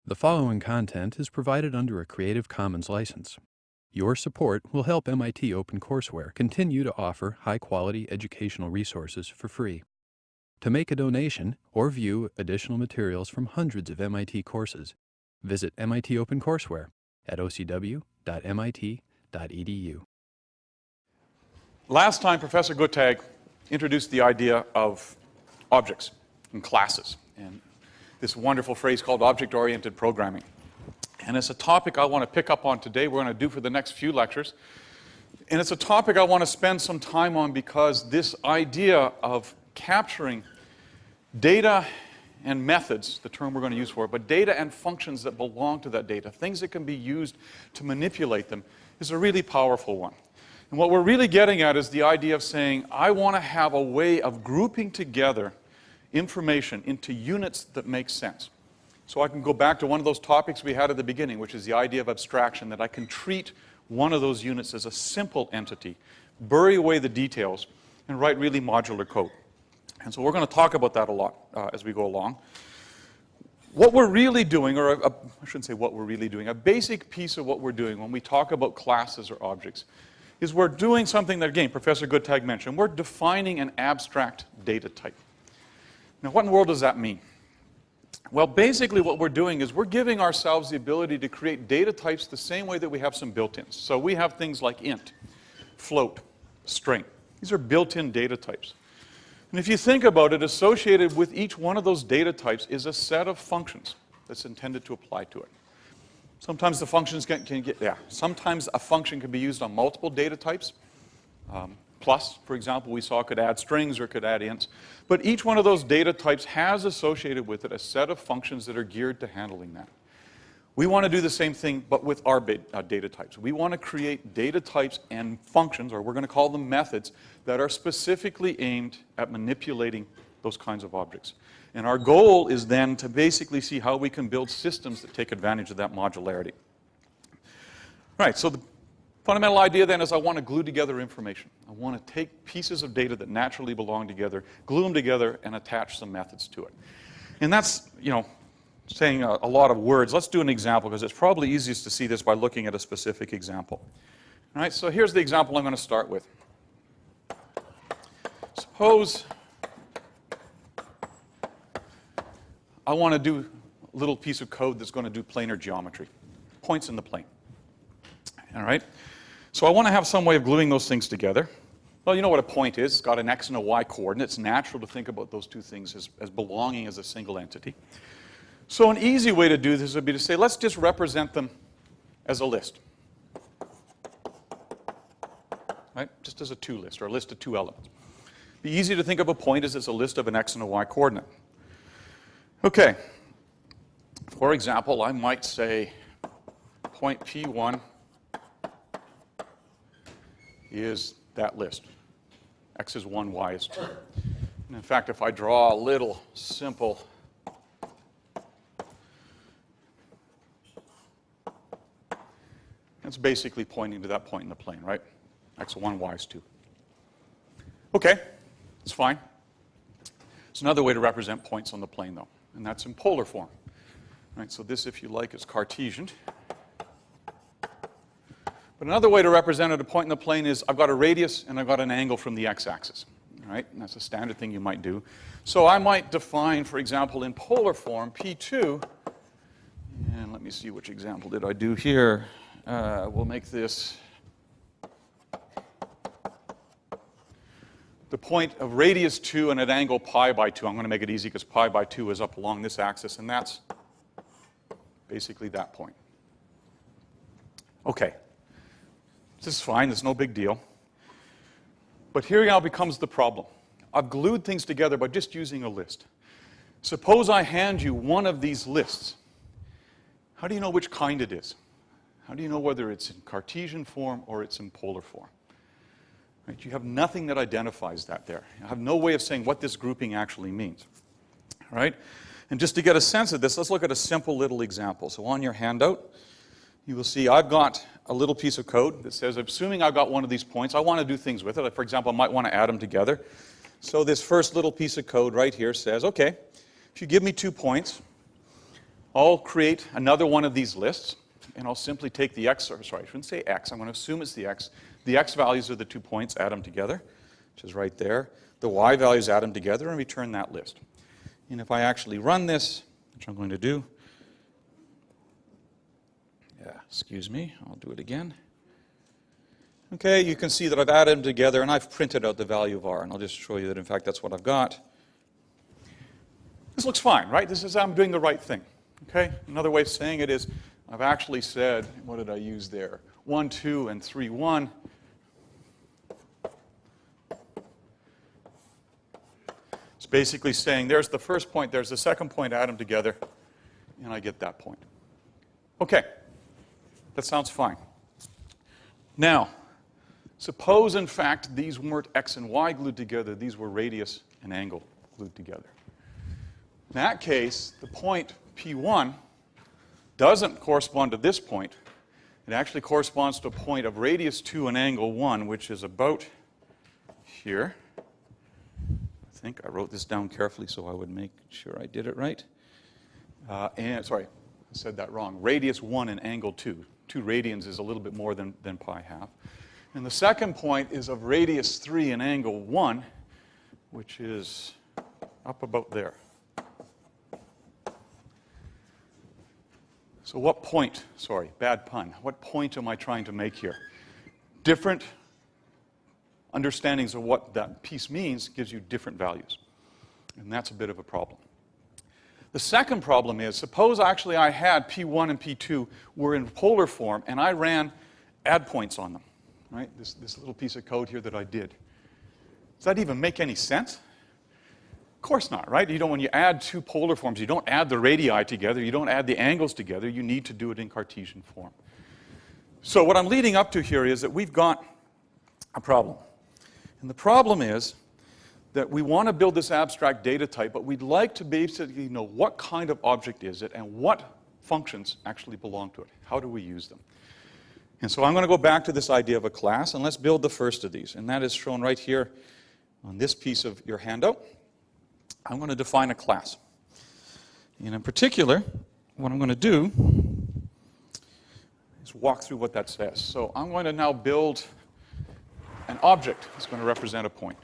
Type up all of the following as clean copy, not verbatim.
The following content is provided under a Creative Commons license. Your support will help MIT OpenCourseWare continue to offer high-quality educational resources for free. To make a donation or view additional materials from hundreds of MIT courses, visit MIT OpenCourseWare at ocw.mit.edu. Last time, Professor Guttag introduced the idea of objects and classes, and this wonderful phrase called object-oriented programming. And it's a topic I want to pick up on today. We're going to do for the next few lectures. And it's a topic I want to spend some time on because this idea of capturing data and methods, the term we're going to use for it, but data and functions that belong to that data, things that can be used to manipulate them, is a really powerful one. And what we're really getting at is the idea of saying, I want to have a way of grouping together information into units that make sense. So I can go back to one of those topics we had at the beginning, which is the idea of abstraction, that I can treat one of those units as a simple entity, bury away the details, and write really modular code. And so we're going to talk about that a lot as we go along. What we're really doing, or I shouldn't say what we're really doing, a basic piece of what we're doing when we talk about classes or objects is we're doing something that, again, Professor Guttag mentioned. We're defining an abstract data type. Now, what in the world does that mean? Well, basically what we're doing is we're giving ourselves the ability to create data types the same way that we have some built-ins. So we have things like int, float, string. These are built-in data types. And if you think about it, associated with each one of those data types is a set of functions that's intended to apply to it. Sometimes the functions sometimes a function can be used on multiple data types. Plus, for example, we saw could add strings or could add ints. But each one of those data types has associated with it a set of functions that are geared to handling that. We want to do the same thing, but with our data types. We want to create data types and functions, or we're going to call them methods, that are specifically aimed at manipulating those kinds of objects. And our goal is then to basically see how we can build systems that take advantage of that modularity. Right, so the fundamental idea then is I want to glue together information. I want to take pieces of data that naturally belong together, glue them together, and attach some methods to it. And that's, saying a lot of words. Let's do an example, because it's probably easiest to see this by looking at a specific example. All right, so here's the example I'm going to start with. Suppose I want to do a little piece of code that's going to do planar geometry, points in the plane. All right? So I want to have some way of gluing those things together. Well, you know what a point is. It's got an x and a y coordinate. It's natural to think about those two things as belonging as a single entity. So an easy way to do this would be to say, let's just represent them as a list. Right? Just as a two list, or a list of two elements. It'd be easy to think of a point as it's a list of an x and a y coordinate. Okay. For example, I might say point P1 is that list. X is 1, Y is 2. And in fact, if I draw a little simple it's basically pointing to that point in the plane, right? X is 1, Y is 2. Okay, it's fine. It's another way to represent points on the plane, though, and that's in polar form. Right, so this, if you like, is Cartesian. But another way to represent a point in the plane is I've got a radius and I've got an angle from the x-axis. Right? And that's a standard thing you might do. So I might define, for example, in polar form, P2, and let me see which example did I do here. We'll make this the point of radius 2 and at angle pi by 2. I'm going to make it easy because pi by 2 is up along this axis, and that's basically that point. Okay. This is fine. It's no big deal. But here now becomes the problem. I've glued things together by just using a list. Suppose I hand you one of these lists. How do you know which kind it is? How do you know whether it's in Cartesian form or it's in polar form? Right? You have nothing that identifies that there. You have no way of saying what this grouping actually means. All right? And just to get a sense of this, let's look at a simple little example. So on your handout, you will see I've got a little piece of code that says, assuming I've got one of these points, I want to do things with it. For example, I might want to add them together. So this first little piece of code right here says, okay, if you give me 2 points, I'll create another one of these lists, and I'll simply take the x, or sorry, I shouldn't say x, I'm going to assume it's the x. The x values are the 2 points, add them together, which is right there. The y values, add them together, and return that list. And if I actually run this, which I'm going to do, excuse me, I'll do it again. Okay, you can see that I've added them together, and I've printed out the value of r, and I'll just show you that, in fact, that's what I've got. This looks fine, right? This is, I'm doing the right thing. Okay? Another way of saying it is, I've actually said, what did I use there? 1, 2, and 3, 1. It's basically saying, there's the first point, there's the second point, add them together, and I get that point. Okay. That sounds fine. Now, suppose, in fact, these weren't x and y glued together, these were radius and angle glued together. In that case, the point P1 doesn't correspond to this point. It actually corresponds to a point of radius 2 and angle 1, which is about here. I think I wrote this down carefully so I would make sure I did it right. Sorry, I said that wrong. Radius 1 and angle 2. 2 radians is a little bit more than pi half. And the second point is of radius 3 and angle 1, which is up about there. So what point, sorry, bad pun, what point am I trying to make here? Different understandings of what that piece means gives you different values. And that's a bit of a problem. The second problem is, suppose actually I had P1 and P2 were in polar form, and I ran add points on them, right? This little piece of code here that I did. Does that even make any sense? Of course not, right? You don't, when you add 2 polar forms, you don't add the radii together, you don't add the angles together, you need to do it in Cartesian form. So what I'm leading up to here is that we've got a problem. And the problem is that we want to build this abstract data type, but we'd like to basically know what kind of object is it and what functions actually belong to it. How do we use them? And so I'm going to go back to this idea of a class, and let's build the first of these. And that is shown right here on this piece of your handout. I'm going to define a class. And in particular, what I'm going to do is walk through what that says. So I'm going to now build an object that's going to represent a point.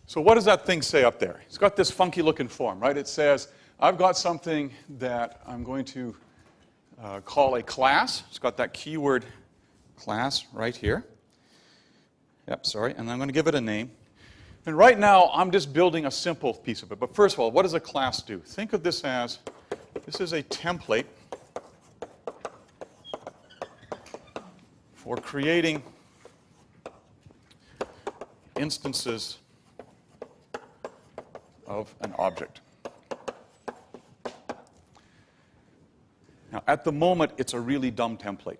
So what does that thing say up there? It's got this funky looking form, right? It says, I've got something that I'm going to call a class. It's got that keyword class right here. Yep, sorry, and I'm going to give it a name. And right now, I'm just building a simple piece of it. But first of all, what does a class do? Think of this as, this is a template for creating instances of an object. Now, at the moment, it's a really dumb template.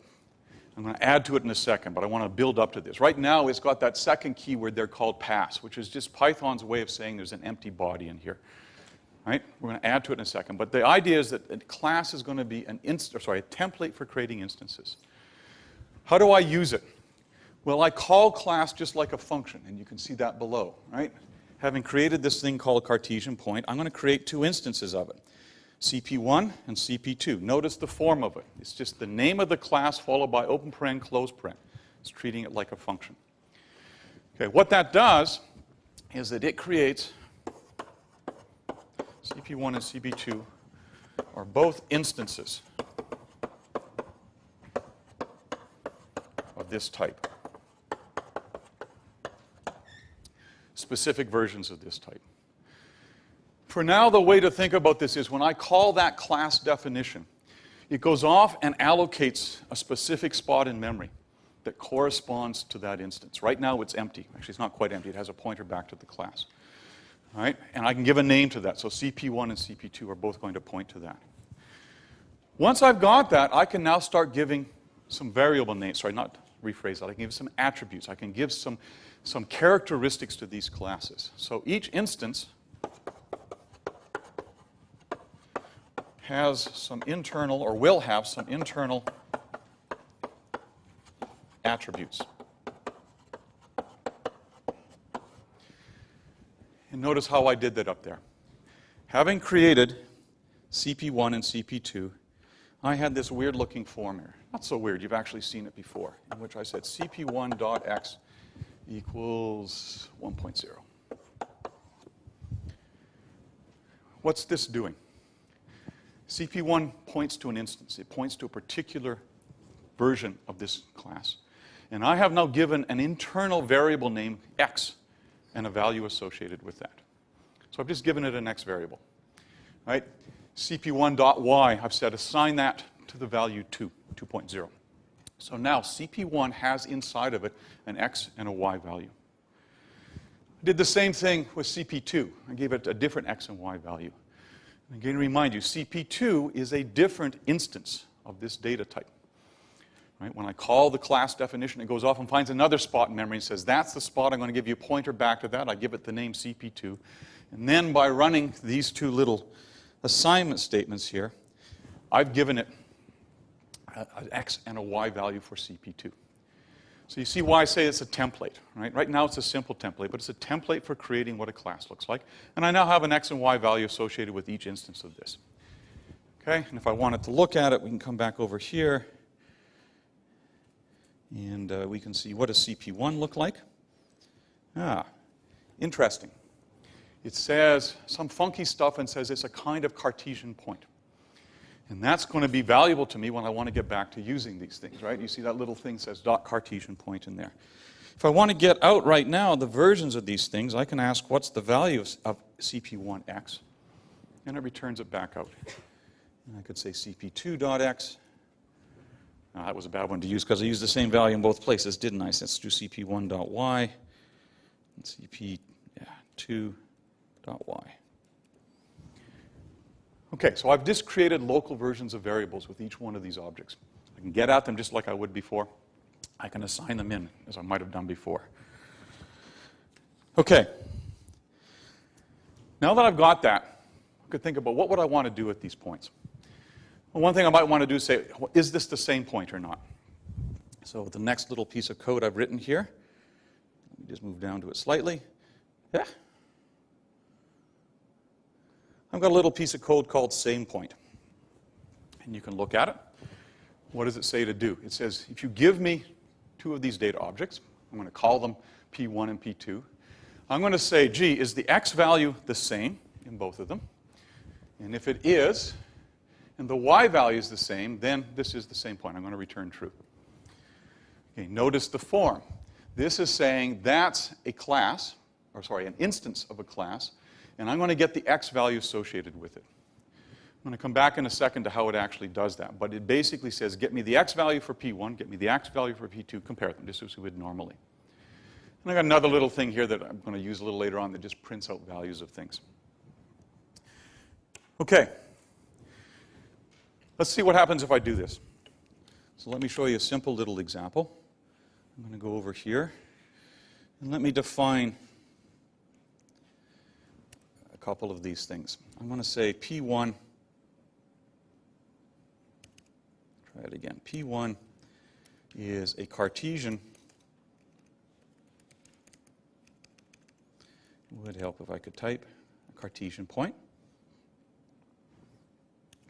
I'm going to add to it in a second, but I want to build up to this. Right now, it's got that second keyword there called pass, which is just Python's way of saying there's an empty body in here. Right? We're going to add to it in a second. But the idea is that a class is going to be a template for creating instances. How do I use it? Well, I call class just like a function, and you can see that below. Right? Having created this thing called Cartesian point, I'm going to create 2 instances of it. CP1 and CP2. Notice the form of it. It's just the name of the class followed by open paren, close paren. It's treating it like a function. Okay, what that does is that it creates CP1 and CP2 are both instances of this type. Specific versions of this type. For now, the way to think about this is when I call that class definition, it goes off and allocates a specific spot in memory that corresponds to that instance. Right now, it's empty. Actually, it's not quite empty. It has a pointer back to the class. All right? And I can give a name to that. So CP1 and CP2 are both going to point to that. Once I've got that, I can now start giving some variable names. Sorry, not rephrase that. I can give some attributes. I can give some characteristics to these classes. So each instance has some internal, or will have some internal attributes. And notice how I did that up there. Having created CP1 and CP2, I had this weird-looking form here. Not so weird, you've actually seen it before, in which I said CP1.x equals 1.0. What's this doing? CP1 points to an instance. It points to a particular version of this class. And I have now given an internal variable name, x, and a value associated with that. So I've just given it an x variable. Right? CP1.y, I've said assign that to the value 2.0. So now CP1 has inside of it an x and a y value. I did the same thing with CP2. I gave it a different x and y value. And again, remind you, CP2 is a different instance of this data type. Right? When I call the class definition, it goes off and finds another spot in memory and says, that's the spot, I'm going to give you a pointer back to that. I give it the name CP2. And then by running these two little assignment statements here, I've given it an x and a y value for CP2. So you see why I say it's a template. Right now it's a simple template, but it's a template for creating what a class looks like. And I now have an x and y value associated with each instance of this. Okay, and if I wanted to look at it, we can come back over here. And we can see, what does CP1 look like? Interesting. It says some funky stuff and says it's a kind of Cartesian point. And that's going to be valuable to me when I want to get back to using these things, right? You see that little thing says .Cartesian point in there. If I want to get out right now the versions of these things, I can ask what's the value of CP1x, and it returns it back out. And I could say CP2.x. Now, that was a bad one to use because I used the same value in both places, didn't I? So let's do CP1.y and CP2.y. Okay, so I've just created local versions of variables with each one of these objects. I can get at them just like I would before. I can assign them in as I might have done before. Okay. Now that I've got that, I could think about what would I want to do at these points. Well, one thing I might want to do is say, well, is this the same point or not? So the next little piece of code I've written here, let me just move down to it slightly. Yeah. I've got a little piece of code called SamePoint. And you can look at it. What does it say to do? It says, if you give me two of these data objects, I'm going to call them P1 and P2. I'm going to say, gee, is the x value the same in both of them? And if it is, and the y value is the same, then this is the same point. I'm going to return true. Okay, notice the form. This is saying that's a class, or sorry, an instance of a class, and I'm going to get the x value associated with it. I'm going to come back in a second to how it actually does that. But it basically says, get me the x value for P1, get me the x value for P2, compare them, just as we would normally. And I got another little thing here that I'm going to use a little later on that just prints out values of things. Okay. Let's see what happens if I do this. So let me show you a simple little example. I'm going to go over here, and let me define a couple of these things. I'm going to say P1, try it again. P1 is a Cartesian. It would help if I could type a Cartesian point.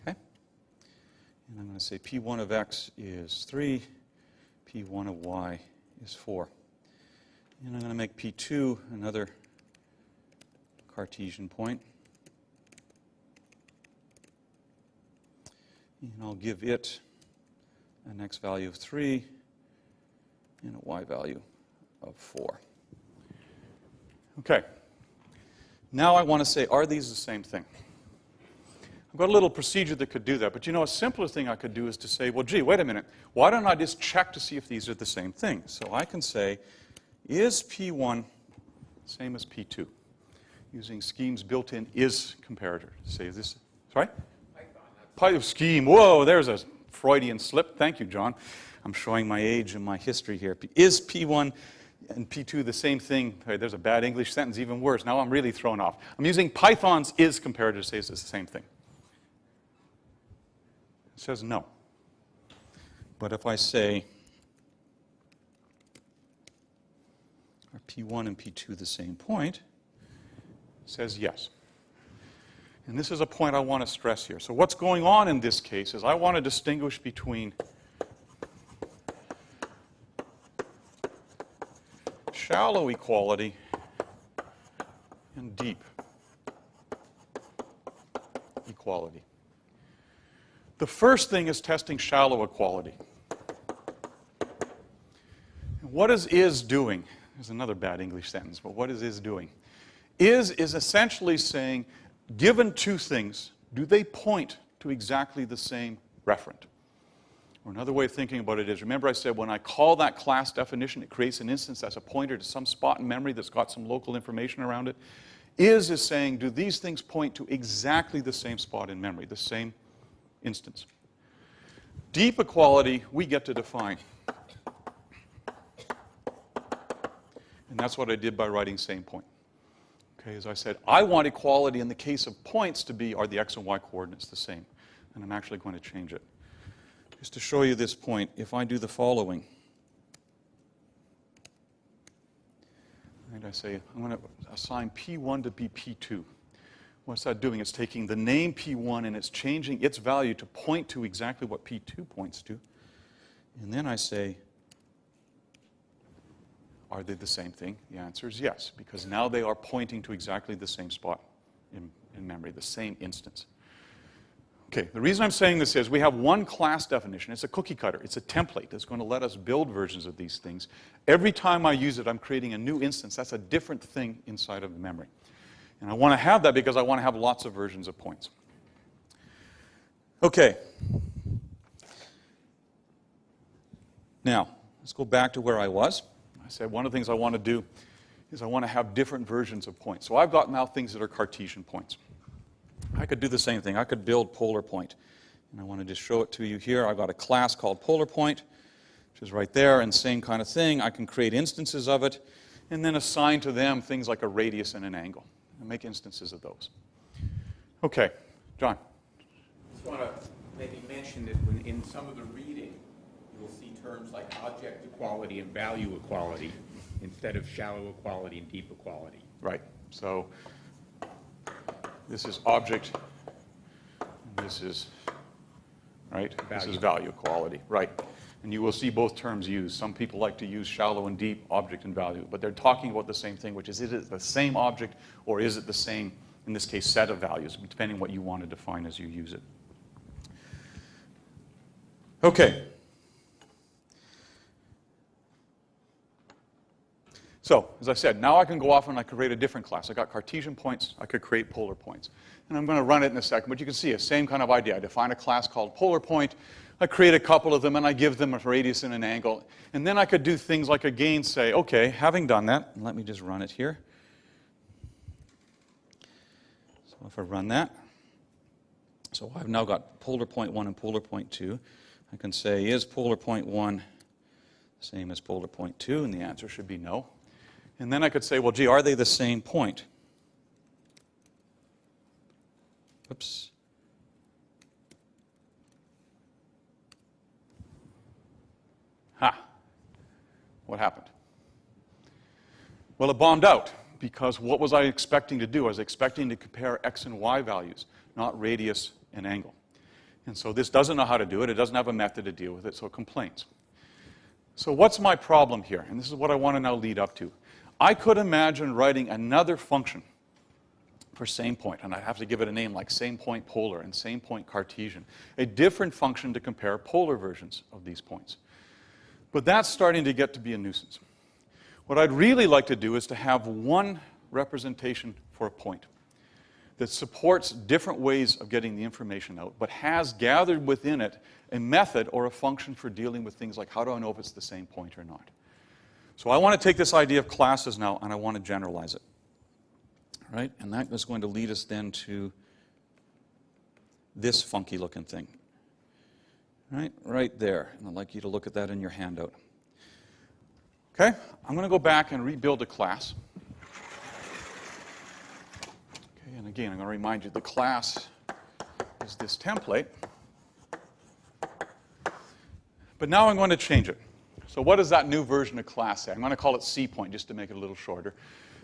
Okay. And I'm going to say P1 of x is 3, P1 of y is 4. And I'm going to make P2 another Cartesian point. And I'll give it an x value of 3 and a y value of 4. Okay. Now I want to say, are these the same thing? I've got a little procedure that could do that, but you know, a simpler thing I could do is to say, well, gee, wait a minute. Why don't I just check to see if these are the same thing? So I can say, is P1 same as P2? Using Scheme's built-in is comparator. Say this, sorry? Python scheme. Whoa, there's a Freudian slip. Thank you, John. I'm showing my age and my history here. Is P1 and P2 the same thing? Hey, there's a bad English sentence, even worse. Now I'm really thrown off. I'm using Python's is comparator to say it's the same thing. It says no. But if I say, are P1 and P2 the same point? says yes. And this is a point I want to stress here. So what's going on in this case is I want to distinguish between shallow equality and deep equality. The first thing is testing shallow equality. And what is doing? There's another bad English sentence, but what is doing? Is essentially saying, given two things, do they point to exactly the same referent? Or another way of thinking about it is, remember I said when I call that class definition, it creates an instance that's a pointer to some spot in memory that's got some local information around it. Is saying, do these things point to exactly the same spot in memory, the same instance? Deep equality, we get to define. And that's what I did by writing same point. Okay, as I said, I want equality in the case of points to be, are the x and y coordinates the same? And I'm actually going to change it. Just to show you this point, if I do the following. Right, I say, I'm going to assign P1 to be P2. What's that doing? It's taking the name P1 and it's changing its value to point to exactly what P2 points to. And then I say, are they the same thing? The answer is yes, because now they are pointing to exactly the same spot in memory, the same instance. Okay, the reason I'm saying this is we have one class definition. It's a cookie cutter. It's a template that's going to let us build versions of these things. Every time I use it, I'm creating a new instance. That's a different thing inside of the memory. And I want to have that because I want to have lots of versions of points. Okay. Now, let's go back to where I was. I said one of the things I want to do is I want to have different versions of points. So I've got now things that are Cartesian points. I could do the same thing. I could build polar point. And I want to just show it to you here. I've got a class called polar point, which is right there, and same kind of thing. I can create instances of it and then assign to them things like a radius and an angle and make instances of those. Okay, John. I just want to maybe mention that when in some of the reading, you'll see terms like object equality and value equality instead of shallow equality and deep equality. Right. So this is object, and this is, right? This is value equality. Right. And you will see both terms used. Some people like to use shallow and deep, object and value, but they're talking about the same thing, which is it the same object or is it the same, in this case, set of values, depending what you want to define as you use it. Okay. So, as I said, now I can go off and I can create a different class. I got Cartesian points, I could create polar points. And I'm going to run it in a second, but you can see a same kind of idea. I define a class called polar point, I create a couple of them, and I give them a radius and an angle. And then I could do things like, again, say, okay, having done that, let me just run it here. So if I run that, so I've now got polar point 1 and polar point 2. I can say, is polar point 1 the same as polar point 2? And the answer should be no. And then I could say, well, gee, are they the same point? Oops. Ha. What happened? Well, it bombed out, because what was I expecting to do? I was expecting to compare x and y values, not radius and angle. And so this doesn't know how to do it. It doesn't have a method to deal with it, so it complains. So what's my problem here? And this is what I want to now lead up to. I could imagine writing another function for same point, and I'd have to give it a name like same point polar and same point Cartesian, a different function to compare polar versions of these points. But that's starting to get to be a nuisance. What I'd really like to do is to have one representation for a point that supports different ways of getting the information out, but has gathered within it a method or a function for dealing with things like how do I know if it's the same point or not. So I want to take this idea of classes now and I want to generalize it. Right? And that is going to lead us then to this funky looking thing. Right there. And I'd like you to look at that in your handout. Okay? I'm going to go back and rebuild a class. Okay, and again, I'm going to remind you the class is this template. But now I'm going to change it. So what does that new version of class say? I'm going to call it C point just to make it a little shorter.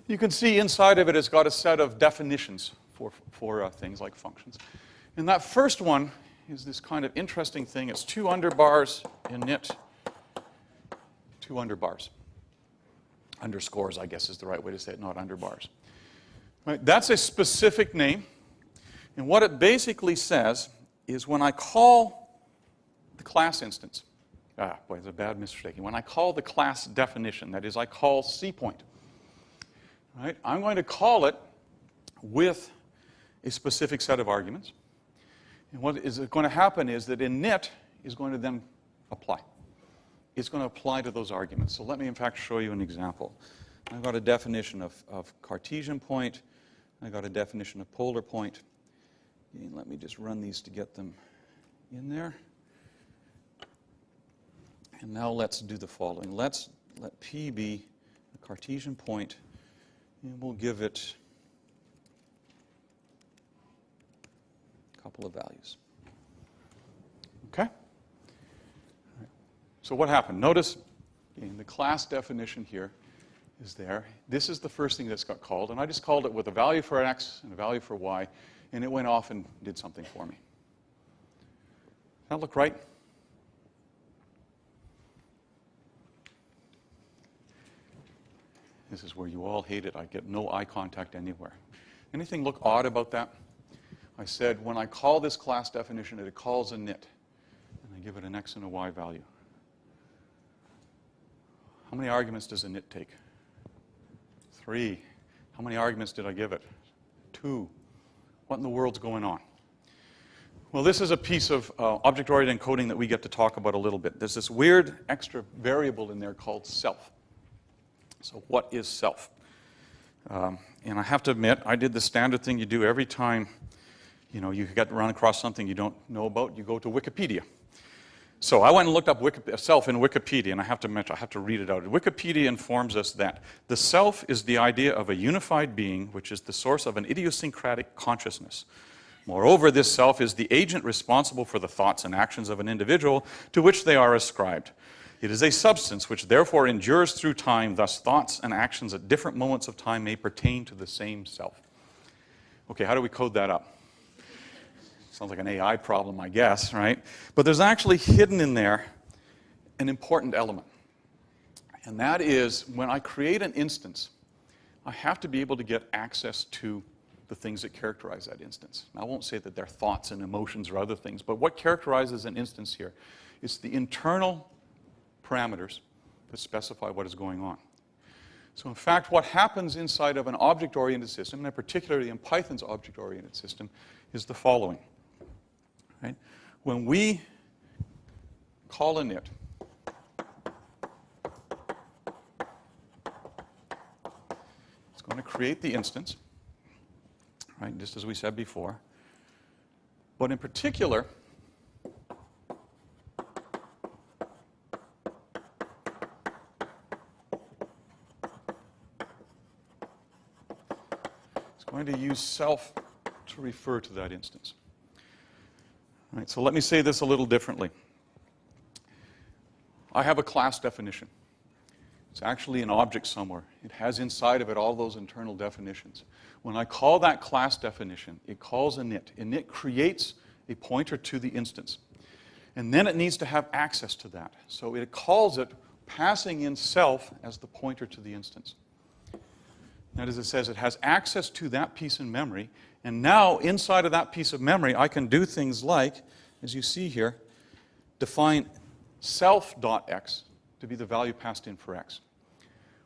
You can see inside of it it's got a set of definitions for things like functions. And that first one is this kind of interesting thing. It's 2 underbars init, 2 underbars. Underscores, I guess, is the right way to say it, not underbars. Right? That's a specific name. And what it basically says is when I call the class instance, boy, it's a bad mistaking. When I call the class definition, that is, I call cPoint, right? I'm going to call it with a specific set of arguments. And what is going to happen is that init is going to then apply. It's going to apply to those arguments. So let me, in fact, show you an example. I've got a definition of Cartesian point. I've got a definition of polar point. And let me just run these to get them in there. And now let's do the following. Let P be a Cartesian point, and we'll give it a couple of values. Okay? All right. So what happened? Notice the class definition here is there. This is the first thing that's got called, and I just called it with a value for x and a value for y, and it went off and did something for me. Does that look right? This is where you all hate it. I get no eye contact anywhere. Anything look odd about that? I said when I call this class definition, it calls init, and I give it an x and a y value. How many arguments does init take? 3. How many arguments did I give it? 2. What in the world's going on? Well, this is a piece of object-oriented encoding that we get to talk about a little bit. There's this weird extra variable in there called self. So what is self? And I have to admit, I did the standard thing you do every time you get to run across something you don't know about. You go to Wikipedia. So I went and looked up self in Wikipedia, and I have to read it out. Wikipedia informs us that the self is the idea of a unified being, which is the source of an idiosyncratic consciousness. Moreover, this self is the agent responsible for the thoughts and actions of an individual to which they are ascribed. It is a substance which therefore endures through time, thus thoughts and actions at different moments of time may pertain to the same self. Okay, how do we code that up? Sounds like an AI problem, I guess, right? But there's actually hidden in there an important element. And that is when I create an instance, I have to be able to get access to the things that characterize that instance. Now, I won't say that they're thoughts and emotions or other things, but what characterizes an instance here is the internal parameters that specify what is going on. So in fact, what happens inside of an object-oriented system, and particularly in Python's object-oriented system, is the following. Right? When we call init, it's going to create the instance, right, just as we said before. But in particular, going to use self to refer to that instance. All right, so let me say this a little differently. I have a class definition. It's actually an object somewhere. It has inside of it all those internal definitions. When I call that class definition, it calls init. Init creates a pointer to the instance. And then it needs to have access to that. So it calls it passing in self as the pointer to the instance. That is, it says it has access to that piece in memory, and now inside of that piece of memory I can do things like, as you see here, define self.x to be the value passed in for x.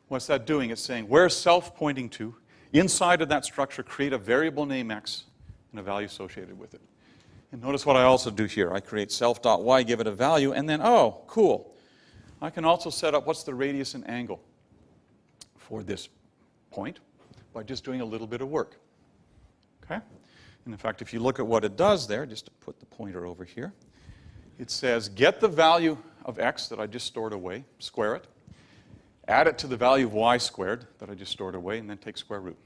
What's that doing? It's saying, where's self pointing to? Inside of that structure, create a variable name x and a value associated with it. And notice what I also do here. I create self.y, give it a value, and then, oh, cool. I can also set up what's the radius and angle for this point by just doing a little bit of work. Okay? And in fact, if you look at what it does there, just to put the pointer over here, it says get the value of x that I just stored away, square it, add it to the value of y squared that I just stored away, and then take square root,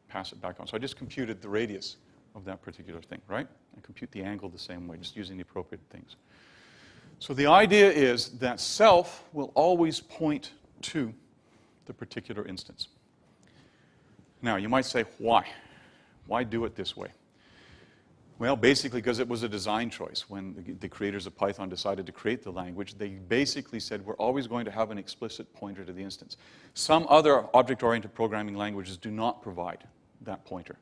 pass it back on. So I just computed the radius of that particular thing, right? I compute the angle the same way, just using the appropriate things. So the idea is that self will always point to the particular instance. Now, you might say, why? Why do it this way? Well, basically because it was a design choice. When the creators of Python decided to create the language, they basically said, we're always going to have an explicit pointer to the instance. Some other object-oriented programming languages do not provide that pointer.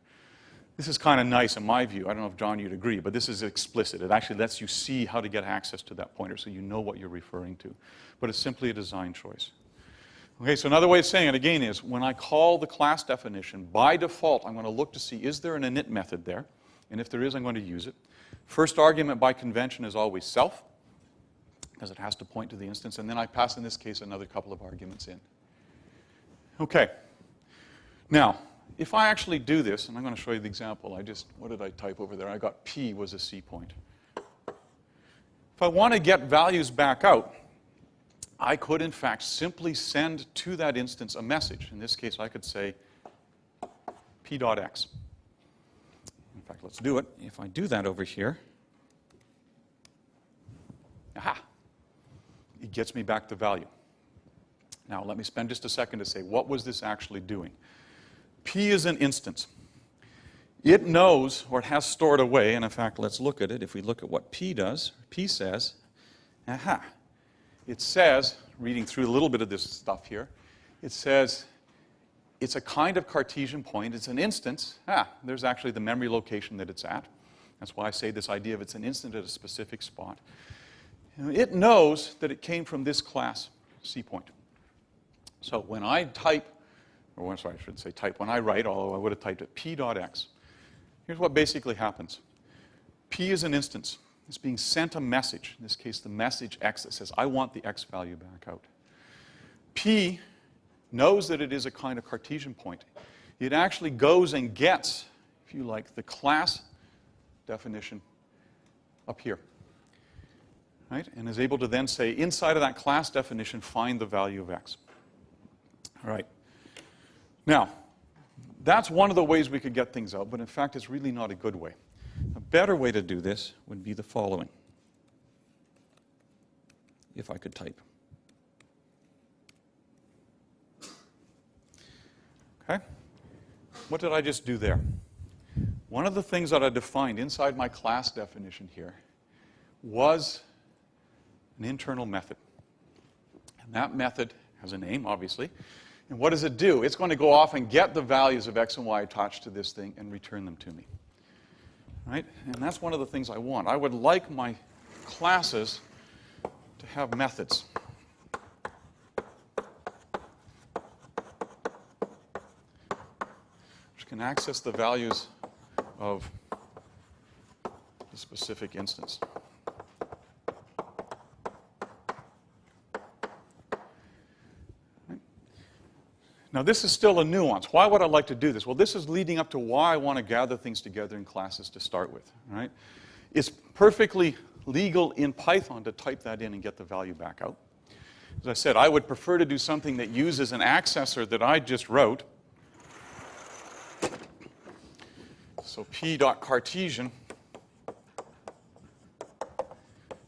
This is kind of nice in my view. I don't know if, John, you'd agree, but this is explicit. It actually lets you see how to get access to that pointer so you know what you're referring to. But it's simply a design choice. Okay, so another way of saying it again is, when I call the class definition, by default, I'm going to look to see, is there an init method there? And if there is, I'm going to use it. First argument by convention is always self, because it has to point to the instance. And then I pass, in this case, another couple of arguments in. Okay. Now, if I actually do this, and I'm going to show you the example. What did I type over there? I got P was a C point. If I want to get values back out, I could, in fact, simply send to that instance a message. In this case, I could say p.x. In fact, let's do it. If I do that over here, aha, it gets me back the value. Now, let me spend just a second to say, what was this actually doing? P is an instance. It knows, or it has stored away, and in fact, let's look at it. If we look at what P does, P says, aha. It says, reading through a little bit of this stuff here, it says, it's a kind of Cartesian point. It's an instance. There's actually the memory location that it's at. That's why I say this idea of it's an instant at a specific spot. It knows that it came from this class, C point. So when I type, or sorry, I shouldn't say type, when I write, although I would have typed it, p.x, here's what basically happens. P is an instance. It's being sent a message, in this case the message x that says, I want the x value back out. P knows that it is a kind of Cartesian point. It actually goes and gets, if you like, the class definition up here. Right? And is able to then say, inside of that class definition, find the value of x. All right. Now, that's one of the ways we could get things out, but in fact, it's really not a good way. A better way to do this would be the following. If I could type. Okay? What did I just do there? One of the things that I defined inside my class definition here was an internal method. And that method has a name, obviously. And what does it do? It's going to go off and get the values of x and y attached to this thing and return them to me. Right? And that's one of the things I want. I would like my classes to have methods. Which can access the values of the specific instance. Now, this is still a nuance. Why would I like to do this? Well, this is leading up to why I want to gather things together in classes to start with. Right? It's perfectly legal in Python to type that in and get the value back out. As I said, I would prefer to do something that uses an accessor that I just wrote. So p.Cartesian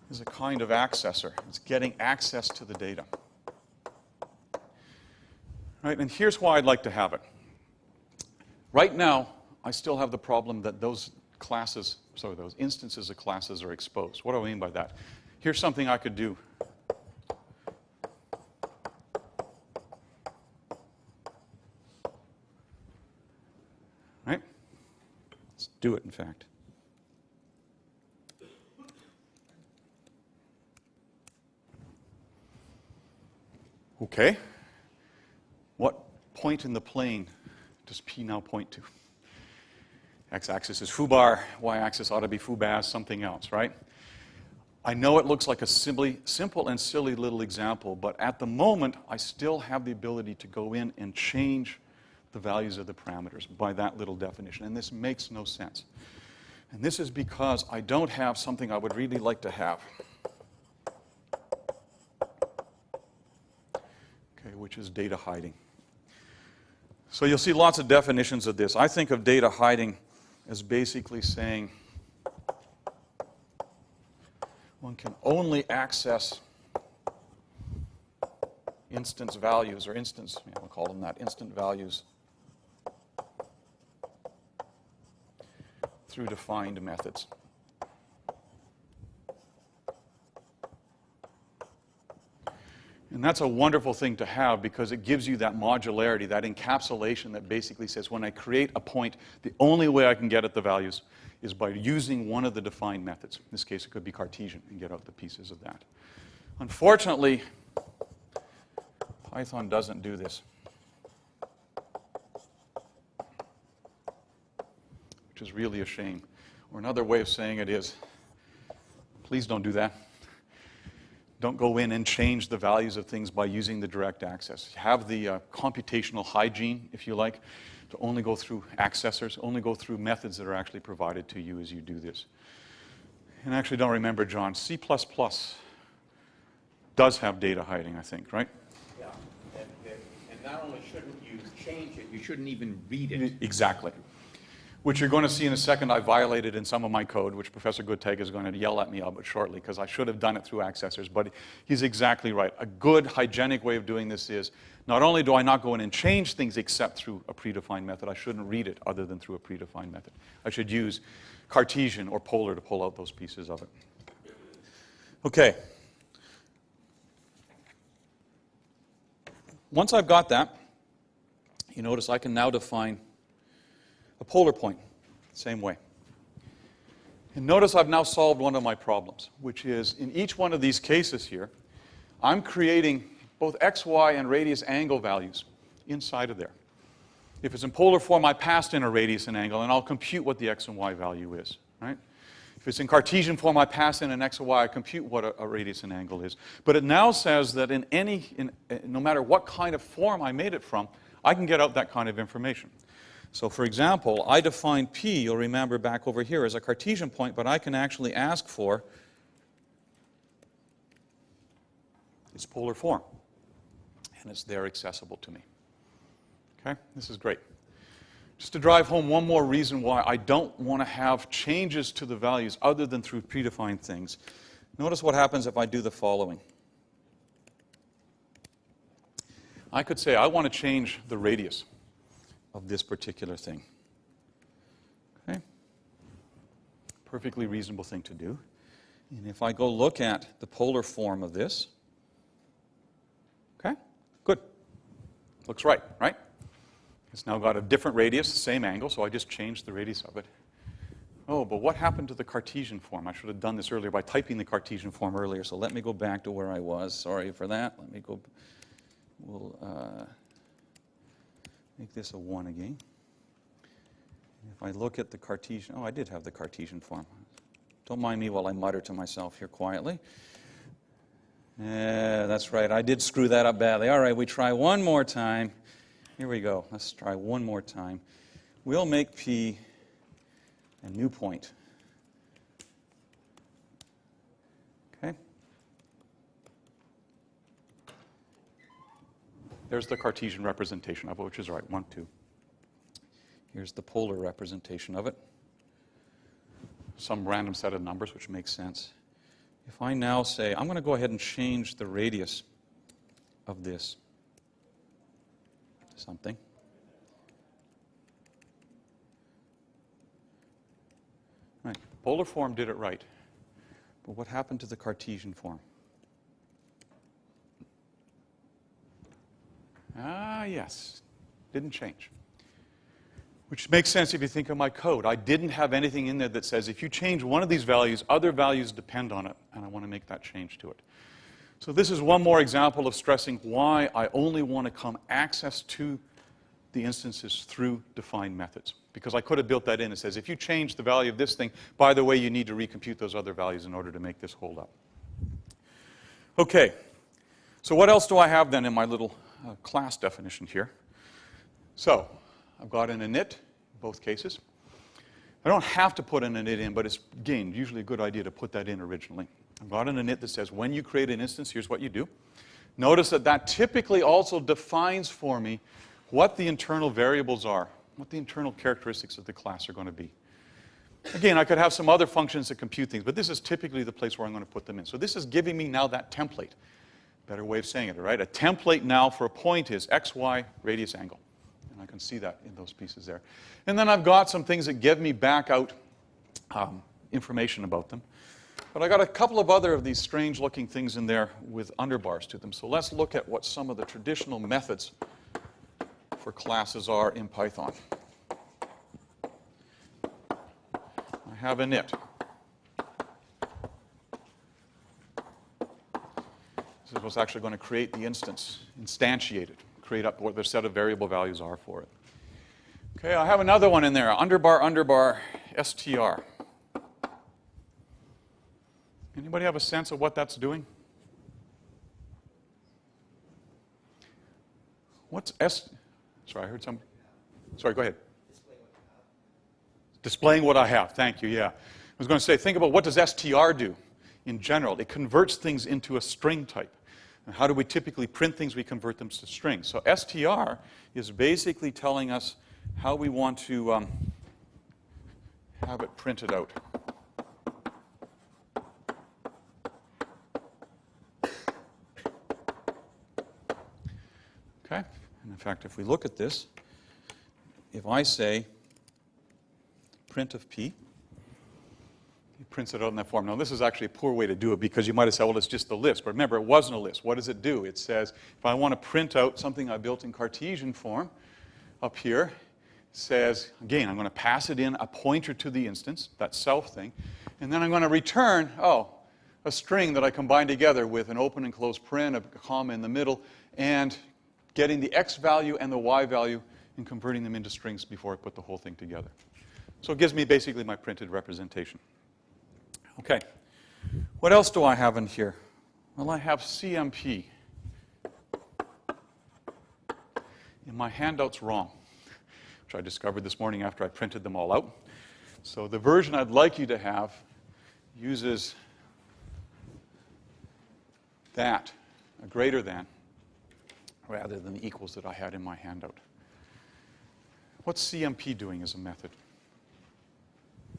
is a kind of accessor. It's getting access to the data. Right, and here's why I'd like to have it. Right now, I still have the problem that those instances of classes are exposed. What do I mean by that? Here's something I could do. Right? Let's do it, in fact. Okay. What point in the plane does P now point to? X-axis is foobar, y-axis ought to be fooBAS, something else, right? I know it looks like a simple and silly little example, but at the moment, I still have the ability to go in and change the values of the parameters by that little definition, and this makes no sense. And this is because I don't have something I would really like to have. Okay, which is data hiding. So you'll see lots of definitions of this. I think of data hiding as basically saying one can only access instance values, or we'll call them that, instant values through defined methods. And that's a wonderful thing to have because it gives you that modularity, that encapsulation that basically says when I create a point, the only way I can get at the values is by using one of the defined methods. In this case, it could be Cartesian and get out the pieces of that. Unfortunately, Python doesn't do this, which is really a shame. Or another way of saying it is, please don't do that. Don't go in and change the values of things by using the direct access. Have the computational hygiene, if you like, to only go through accessors, only go through methods that are actually provided to you as you do this. And actually, don't remember, John, C++ does have data hiding, I think, right? Yeah, and not only shouldn't you change it, you shouldn't even read it. Exactly. Which you're going to see in a second I violated in some of my code, which Professor Goodtag is going to yell at me about shortly because I should have done it through accessors. But he's exactly right. A good hygienic way of doing this is not only do I not go in and change things except through a predefined method, I shouldn't read it other than through a predefined method. I should use Cartesian or polar to pull out those pieces of it. Okay. Once I've got that, you notice I can now define a polar point, same way. And notice I've now solved one of my problems, which is in each one of these cases here, I'm creating both x, y, and radius angle values inside of there. If it's in polar form, I passed in a radius and angle, and I'll compute what the x and y value is, right? If it's in Cartesian form, I pass in an x and y, I compute what a radius and angle is. But it now says that no matter what kind of form I made it from, I can get out that kind of information. So for example, I define P, you'll remember back over here, as a Cartesian point, but I can actually ask for its polar form. And it's there accessible to me. Okay, this is great. Just to drive home one more reason why I don't want to have changes to the values other than through predefined things. Notice what happens if I do the following. I could say I want to change the radius of this particular thing. Okay? Perfectly reasonable thing to do. And if I go look at the polar form of this, okay, good. Looks right, right? It's now got a different radius, same angle, so I just changed the radius of it. Oh, but what happened to the Cartesian form? I should have done this earlier by typing the Cartesian form earlier, so let me go back to where I was. Sorry for that. Let me go. We'll make this a 1 again. If I look at the Cartesian, I did have the Cartesian form. Don't mind me while I mutter to myself here quietly. That's right, I did screw that up badly. All right, we try one more time. Here we go. Let's try one more time. We'll make P a new point. Okay? There's the Cartesian representation of it, which is right, 1, 2. Here's the polar representation of it. Some random set of numbers, which makes sense. If I now say, I'm going to go ahead and change the radius of this to something. Right, polar form did it right. But what happened to the Cartesian form? Yes, didn't change. Which makes sense if you think of my code. I didn't have anything in there that says if you change one of these values, other values depend on it, and I want to make that change to it. So this is one more example of stressing why I only want to come access to the instances through defined methods. Because I could have built that in. It says if you change the value of this thing, by the way, you need to recompute those other values in order to make this hold up. Okay, so what else do I have then in my little class definition here? So I've got an init in both cases. I don't have to put an init in, but it's, again, usually a good idea to put that in originally. I've got an init that says when you create an instance, here's what you do. Notice that that typically also defines for me what the internal variables are, what the internal characteristics of the class are going to be. Again, I could have some other functions that compute things, but this is typically the place where I'm going to put them in. So this is giving me now that template. Better way of saying it, right? A template now for a point is x, y, radius, angle. And I can see that in those pieces there. And then I've got some things that give me back out information about them. But I got a couple of other of these strange looking things in there with underbars to them. So let's look at what some of the traditional methods for classes are in Python. I have init. This is what's actually going to create the instance, instantiate it, create up what the set of variable values are for it. Okay, I have another one in there, underbar str. Anybody have a sense of what that's doing? What's Sorry, I heard some. Sorry, go ahead. Displaying what I have. Thank you, yeah. I was going to say, think about what does str do in general. It converts things into a string type. And how do we typically print things? We convert them to strings. So str is basically telling us how we want to have it printed out. Okay? And in fact, if we look at this, if I say print of p, it prints it out in that form. Now, this is actually a poor way to do it because you might have said, well, it's just the list. But remember, it wasn't a list. What does it do? It says, if I want to print out something I built in Cartesian form up here, it says, again, I'm going to pass it in a pointer to the instance, that self thing, and then I'm going to return, a string that I combine together with an open and close paren, a comma in the middle, and getting the x value and the y value and converting them into strings before I put the whole thing together. So it gives me basically my printed representation. Okay. What else do I have in here? Well, I have CMP. And my handout's wrong, which I discovered this morning after I printed them all out. So the version I'd like you to have uses that, a greater than, rather than the equals that I had in my handout. What's CMP doing as a method?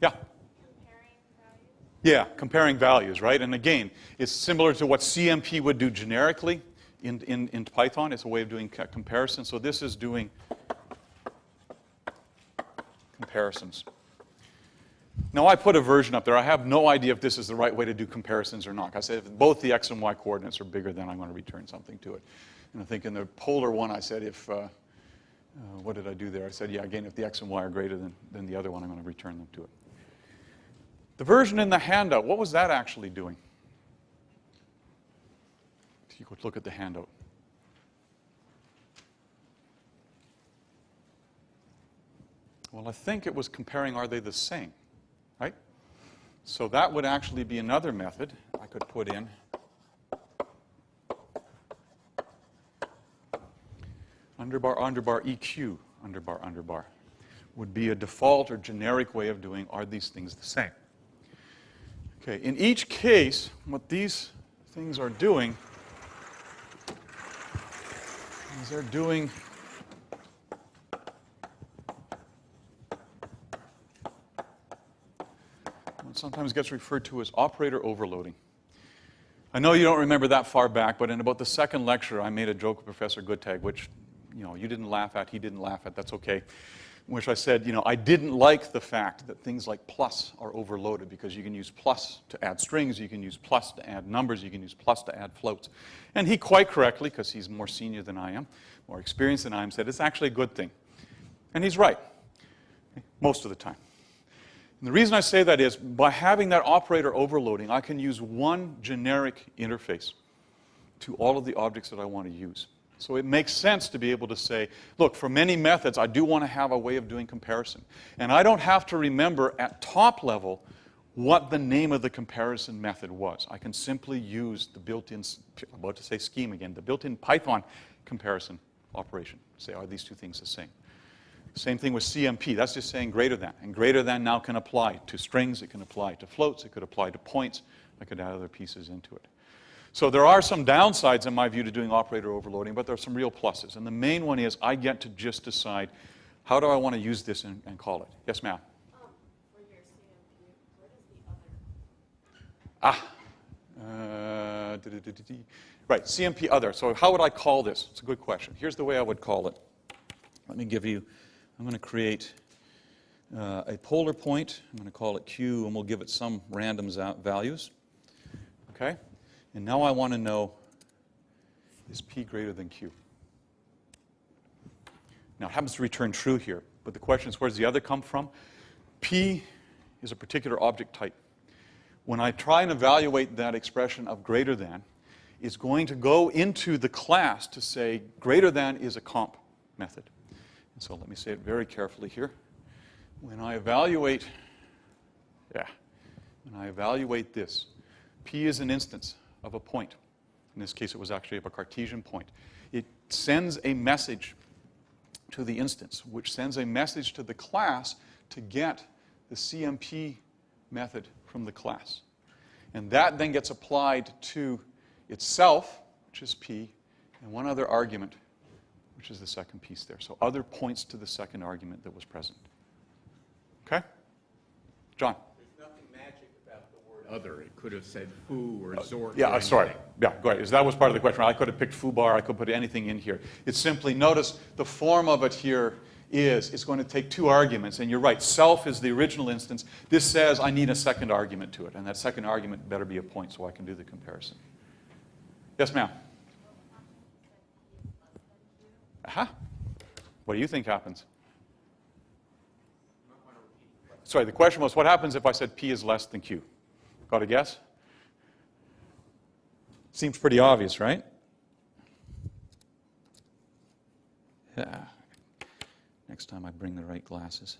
Yeah? Comparing values? Yeah, comparing values, right? And again, it's similar to what CMP would do generically in Python. It's a way of doing comparison. So this is doing comparisons. Now, I put a version up there. I have no idea if this is the right way to do comparisons or not. I said if both the x and y coordinates are bigger, then I'm going to return something to it. And I think in the polar one, I said if, what did I do there? I said, yeah, again, if the x and y are greater than the other one, I'm going to return them to it. The version in the handout, what was that actually doing? If you could look at the handout. Well, I think it was comparing, are they the same? Right? So that would actually be another method I could put in. Underbar EQ, underbar would be a default or generic way of doing, are these things the same? Okay, in each case, what these things are doing is they're doing what sometimes gets referred to as operator overloading. I know you don't remember that far back, but in about the second lecture, I made a joke with Professor Goodtag, which you didn't laugh at, he didn't laugh at, that's okay. In which I said, I didn't like the fact that things like plus are overloaded because you can use plus to add strings, you can use plus to add numbers, you can use plus to add floats. And he quite correctly, because he's more senior than I am, more experienced than I am, said it's actually a good thing. And he's right, most of the time. And the reason I say that is by having that operator overloading, I can use one generic interface to all of the objects that I want to use. So it makes sense to be able to say, look, for many methods, I do want to have a way of doing comparison. And I don't have to remember at top level what the name of the comparison method was. I can simply use the built-in, I'm about to say scheme again, the built-in Python comparison operation. Say, are these two things the same? Same thing with CMP. That's just saying greater than. And greater than now can apply to strings. It can apply to floats. It could apply to points. I could add other pieces into it. So there are some downsides, in my view, to doing operator overloading, but there are some real pluses. And the main one is I get to just decide, how do I want to use this and call it? Yes, ma'am? For your CMP, what is the other? Right, CMP other. So how would I call this? It's a good question. Here's the way I would call it. Let me give you, I'm going to create a polar point. I'm going to call it Q, and we'll give it some random values. Okay? And now I want to know, is P greater than Q? Now, it happens to return true here, but the question is, where does the other come from? P is a particular object type. When I try and evaluate that expression of greater than, it's going to go into the class to say greater than is a comp method. And so let me say it very carefully here. When I evaluate this, P is an instance of a point. In this case, it was actually of a Cartesian point. It sends a message to the instance, which sends a message to the class to get the CMP method from the class. And that then gets applied to itself, which is P, and one other argument, which is the second piece there. So other points to the second argument that was present. Okay? John? There's nothing magic about the word other. It could have said foo or zort. Yeah, or sorry. anything. Yeah, go ahead. That was part of the question. I could have picked foobar. I could put anything in here. It's simply, notice the form of it here is, it's going to take two arguments. And you're right, self is the original instance. This says I need a second argument to it. And that second argument better be a point so I can do the comparison. Yes, ma'am? Aha. What do you think happens? Sorry, the question was, what happens if I said P is less than Q? Got a guess? Seems pretty obvious, right? Yeah. Next time I bring the right glasses.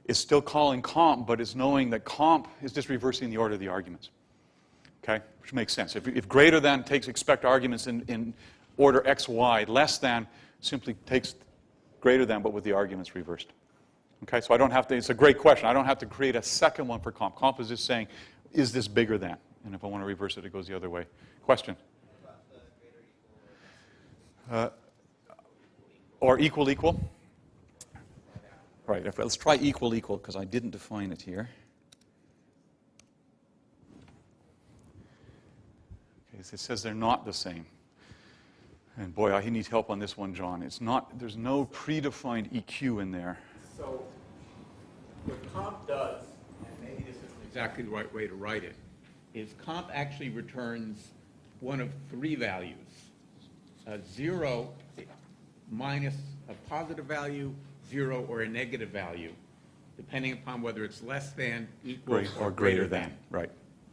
It's still calling comp, but it's knowing that comp is just reversing the order of the arguments. Okay? Which makes sense. If greater than expect arguments in order x, y, less than simply takes greater than, but with the arguments reversed. Okay, so I don't have to, it's a great question. I don't have to create a second one for comp. Comp is just saying, is this bigger than? And if I want to reverse it, it goes the other way. Question? Or equal. Right, let's try equal, because I didn't define it here. Okay, so it says they're not the same. And boy, I need help on this one, John. It's not, there's no predefined EQ in there. So what comp does, and maybe this isn't exactly the right way to write it, is comp actually returns one of three values. 0 minus a positive value, 0 or a negative value, depending upon whether it's less than, equal, or greater than. Right.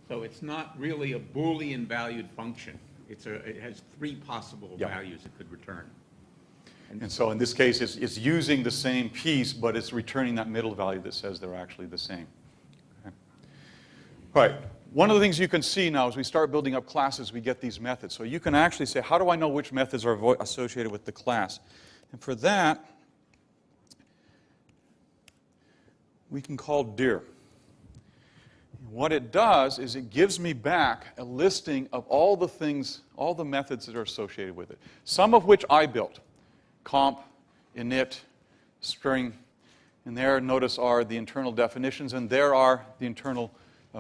So it's not really a Boolean valued function. It has three possible values it could return. And so in this case, it's using the same piece, but it's returning that middle value that says they're actually the same. Okay. All right. One of the things you can see now as we start building up classes, we get these methods. So you can actually say, how do I know which methods are associated with the class? And for that, we can call dir. What it does is it gives me back a listing of all the things, all the methods that are associated with it. Some of which I built. Comp, init, string. And there, notice, are the internal definitions, and there are the internal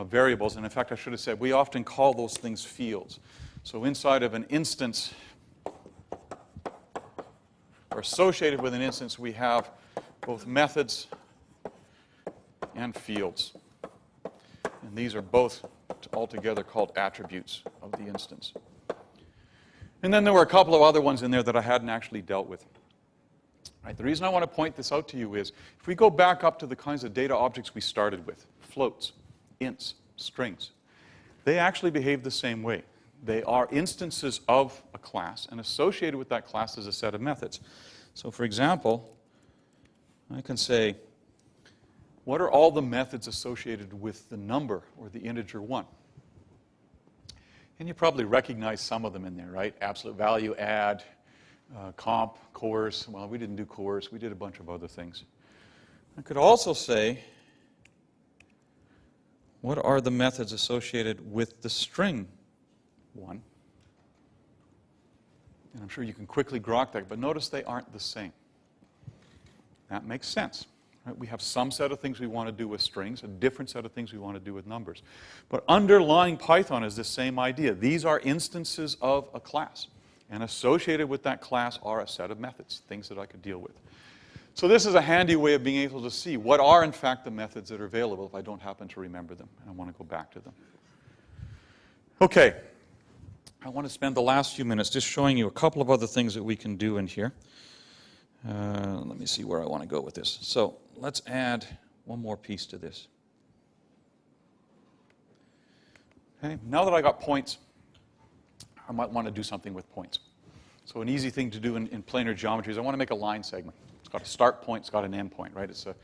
variables. And in fact, I should have said, we often call those things fields. So inside of an instance, or associated with an instance, we have both methods and fields. And these are both altogether called attributes of the instance. And then there were a couple of other ones in there that I hadn't actually dealt with. Right, the reason I want to point this out to you is, if we go back up to the kinds of data objects we started with, floats, ints, strings, they actually behave the same way. They are instances of a class, and associated with that class is a set of methods. So for example, I can say, what are all the methods associated with the number or the integer 1? And you probably recognize some of them in there, right? Absolute value, add, comp, coerce. Well, we didn't do coerce. We did a bunch of other things. I could also say, what are the methods associated with the string 1? And I'm sure you can quickly grok that, but notice they aren't the same. That makes sense. Right? We have some set of things we want to do with strings, a different set of things we want to do with numbers. But underlying Python is the same idea. These are instances of a class. And associated with that class are a set of methods, things that I could deal with. So this is a handy way of being able to see what are, in fact, the methods that are available if I don't happen to remember them, and I want to go back to them. Okay. I want to spend the last few minutes just showing you a couple of other things that we can do in here. Let me see where I want to go with this. So let's add one more piece to this. Okay, now that I got points, I might want to do something with points. So an easy thing to do in planar geometry is I want to make a line segment. It's got a start point, it's got an end point, right? It's a, if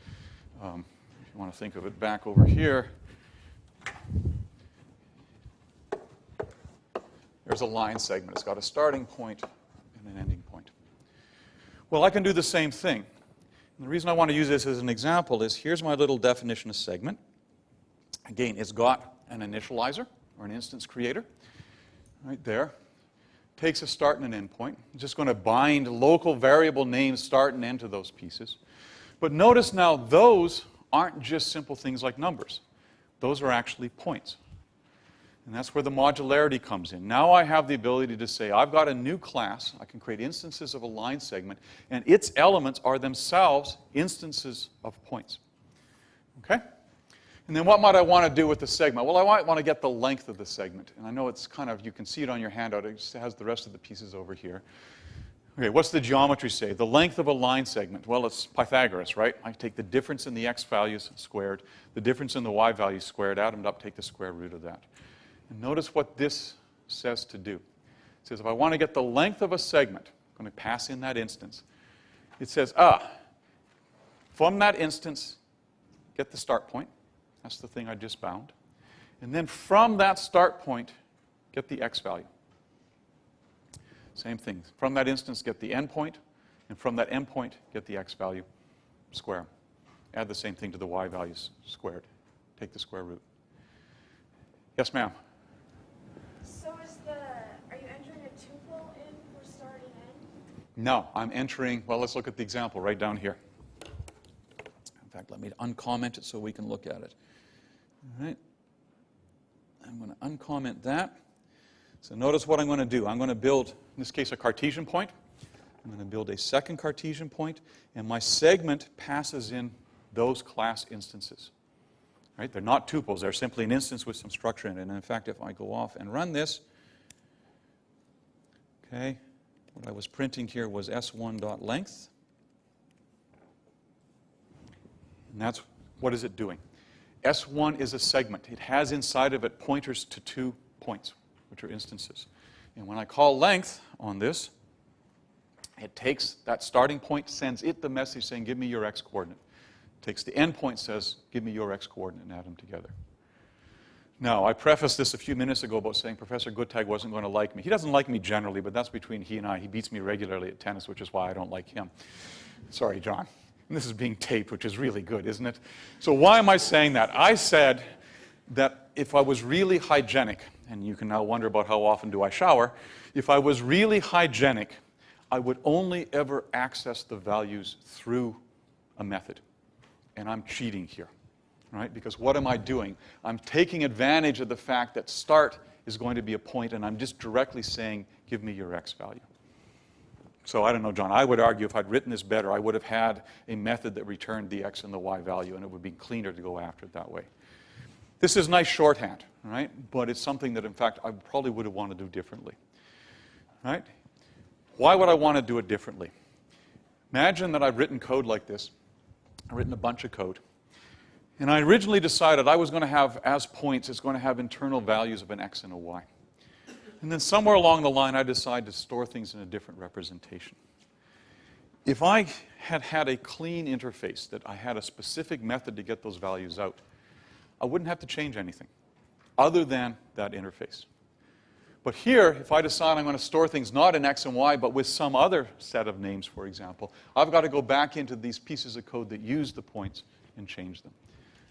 you want to think of it back over here, there's a line segment. It's got a starting point and an ending point. Well, I can do the same thing. And the reason I want to use this as an example is here's my little definition of segment. Again, it's got an initializer or an instance creator right there. Takes a start and an end point. I'm just going to bind local variable names start and end to those pieces. But notice now those aren't just simple things like numbers. Those are actually points. And that's where the modularity comes in. Now I have the ability to say, I've got a new class. I can create instances of a line segment, and its elements are themselves instances of points. Okay? And then what might I want to do with the segment? Well, I might want to get the length of the segment. And I know it's kind of, you can see it on your handout. It just has the rest of the pieces over here. Okay, what's the geometry say? The length of a line segment. Well, it's Pythagoras, right? I take the difference in the x values squared, the difference in the y values squared, add them up, take the square root of that. And notice what this says to do. It says if I want to get the length of a segment, I'm going to pass in that instance. It says, from that instance, get the start point. That's the thing I just bound. And then from that start point, get the x value. Same thing. From that instance, get the end point. And from that end point, get the x value, square them. Add the same thing to the y values squared. Take the square root. Yes, ma'am? So are you entering a tuple in for start and end? No, I'm entering, well, let's look at the example right down here. In fact, let me uncomment it so we can look at it. All right. I'm going to uncomment that. So notice what I'm going to do. I'm going to build, in this case, a Cartesian point. I'm going to build a second Cartesian point, and my segment passes in those class instances. Right? They're not tuples. They're simply an instance with some structure in it. And in fact, if I go off and run this, okay, what I was printing here was s1.length. And that's, what is it doing? S1 is a segment. It has inside of it pointers to 2 points, which are instances. And when I call length on this, it takes that starting point, sends it the message saying, give me your x coordinate. Takes the endpoint, says, give me your x coordinate, and add them together. Now, I prefaced this a few minutes ago about saying Professor Guttag wasn't going to like me. He doesn't like me generally, but that's between he and I. He beats me regularly at tennis, which is why I don't like him. Sorry, John. And this is being taped, which is really good, isn't it? So why am I saying that? I said that if I was really hygienic, and you can now wonder about how often do I shower, if I was really hygienic, I would only ever access the values through a method. And I'm cheating here, right? Because what am I doing? I'm taking advantage of the fact that start is going to be a point, and I'm just directly saying, give me your x value. So I don't know, John, I would argue if I'd written this better, I would have had a method that returned the x and the y value, and it would be cleaner to go after it that way. This is nice shorthand, right? But it's something that, in fact, I probably would have wanted to do differently, right? Why would I want to do it differently? Imagine that I've written code like this. I've written a bunch of code. And I originally decided I was going to have, as points, it's going to have internal values of an x and a y. And then somewhere along the line, I decided to store things in a different representation. If I had had a clean interface, that I had a specific method to get those values out, I wouldn't have to change anything other than that interface. But here, if I decide I'm going to store things not in x and y, but with some other set of names, for example, I've got to go back into these pieces of code that use the points and change them.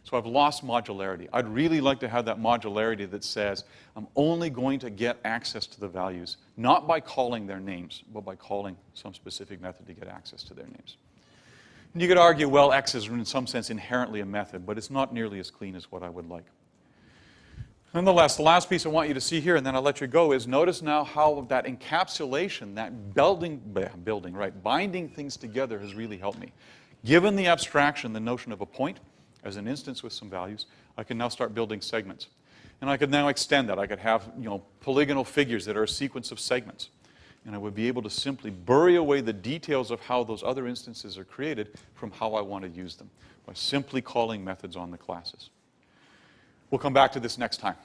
So I've lost modularity. I'd really like to have that modularity that says I'm only going to get access to the values, not by calling their names, but by calling some specific method to get access to their names. And you could argue, well, x is in some sense inherently a method, but it's not nearly as clean as what I would like. Nonetheless, the last piece I want you to see here, and then I'll let you go, is notice now how that encapsulation, that binding things together has really helped me. Given the abstraction, the notion of a point as an instance with some values, I can now start building segments. And I could now extend that. I could have, polygonal figures that are a sequence of segments. And I would be able to simply bury away the details of how those other instances are created from how I want to use them by simply calling methods on the classes. We'll come back to this next time.